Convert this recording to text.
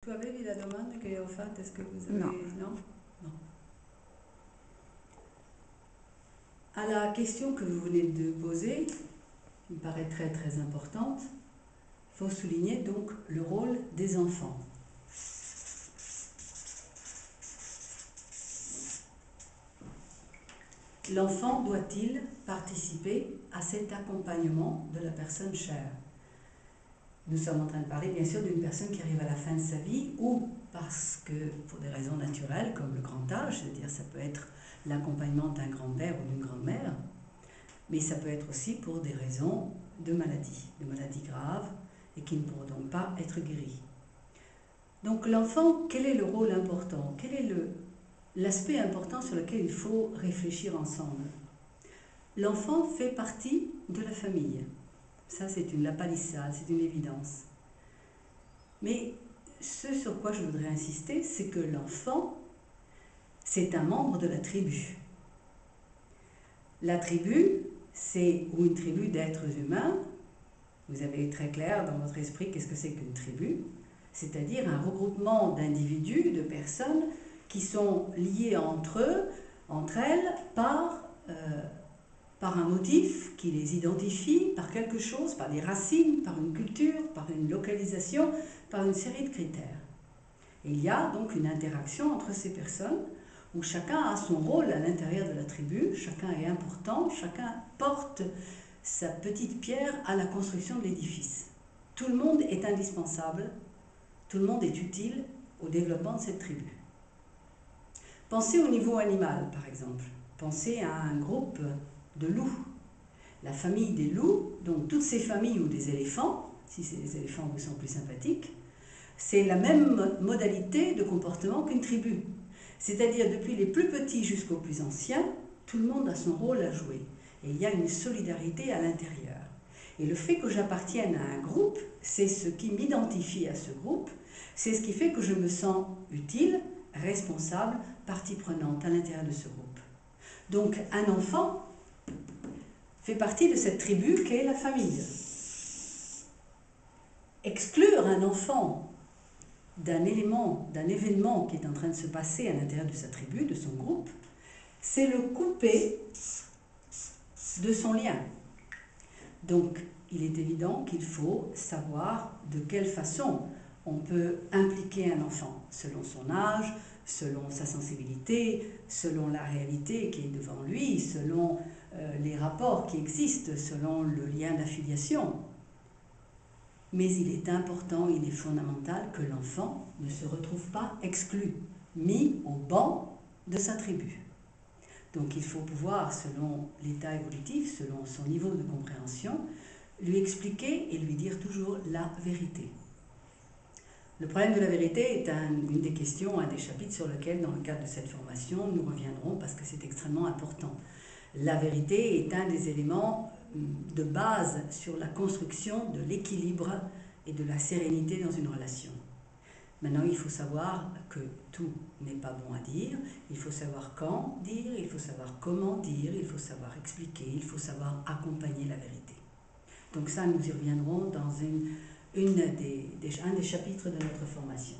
Tu avevi la domanda che ho fatto, est-ce que vous No. avez... Non? Non. À la question que vous venez de poser, qui me paraît très très importante, il faut souligner donc le rôle des enfants. L'enfant doit-il participer à cet accompagnement de la personne chère? Nous sommes en train de parler bien sûr d'une personne qui arrive à la fin de sa vie ou parce que pour des raisons naturelles comme le grand âge, c'est-à-dire ça peut être l'accompagnement d'un grand-père ou d'une grand-mère, mais ça peut être aussi pour des raisons de maladies graves et qui ne pourront donc pas être guéries. Donc l'enfant, quel est le rôle important? Quel est l'aspect important sur lequel il faut réfléchir ensemble? L'enfant fait partie de la famille. Ça, c'est la palissade, c'est une évidence. Mais ce sur quoi je voudrais insister, c'est que l'enfant, c'est un membre de la tribu. La tribu, c'est une tribu d'êtres humains. Vous avez très clair dans votre esprit qu'est-ce que c'est qu'une tribu, c'est-à-dire un regroupement d'individus, de personnes qui sont liées entre elles, par un motif qui les identifie, par quelque chose, par des racines, par une culture, par une localisation, par une série de critères. Et il y a donc une interaction entre ces personnes où chacun a son rôle à l'intérieur de la tribu, chacun est important, chacun porte sa petite pierre à la construction de l'édifice. Tout le monde est indispensable, tout le monde est utile au développement de cette tribu. Pensez au niveau animal, par exemple. Pensez à un groupe de loups. La famille des loups, donc toutes ces familles ou des éléphants, si c'est des éléphants vous sont plus sympathiques, c'est la même modalité de comportement qu'une tribu. C'est-à-dire depuis les plus petits jusqu'aux plus anciens, tout le monde a son rôle à jouer. Et il y a une solidarité à l'intérieur. Et le fait que j'appartienne à un groupe, c'est ce qui m'identifie à ce groupe, c'est ce qui fait que je me sens utile, responsable, partie prenante à l'intérieur de ce groupe. Donc un enfant fait partie de cette tribu qu'est la famille. Exclure un enfant d'un élément, d'un événement qui est en train de se passer à l'intérieur de sa tribu, de son groupe, c'est le couper de son lien. Donc, il est évident qu'il faut savoir de quelle façon on peut impliquer un enfant, selon son âge, selon sa sensibilité, selon la réalité qui est devant lui, selon les rapports qui existent, selon le lien d'affiliation. Mais il est important, il est fondamental que l'enfant ne se retrouve pas exclu, mis au banc de sa tribu. Donc il faut pouvoir, selon l'état évolutif, selon son niveau de compréhension, lui expliquer et lui dire toujours la vérité. Le problème de la vérité est une des questions, un des chapitres sur lequel, dans le cadre de cette formation, nous reviendrons parce que c'est extrêmement important. La vérité est un des éléments de base sur la construction de l'équilibre et de la sérénité dans une relation. Maintenant, il faut savoir que tout n'est pas bon à dire, il faut savoir quand dire, il faut savoir comment dire, il faut savoir expliquer, il faut savoir accompagner la vérité. Donc ça, nous y reviendrons dans un des chapitres de notre formation.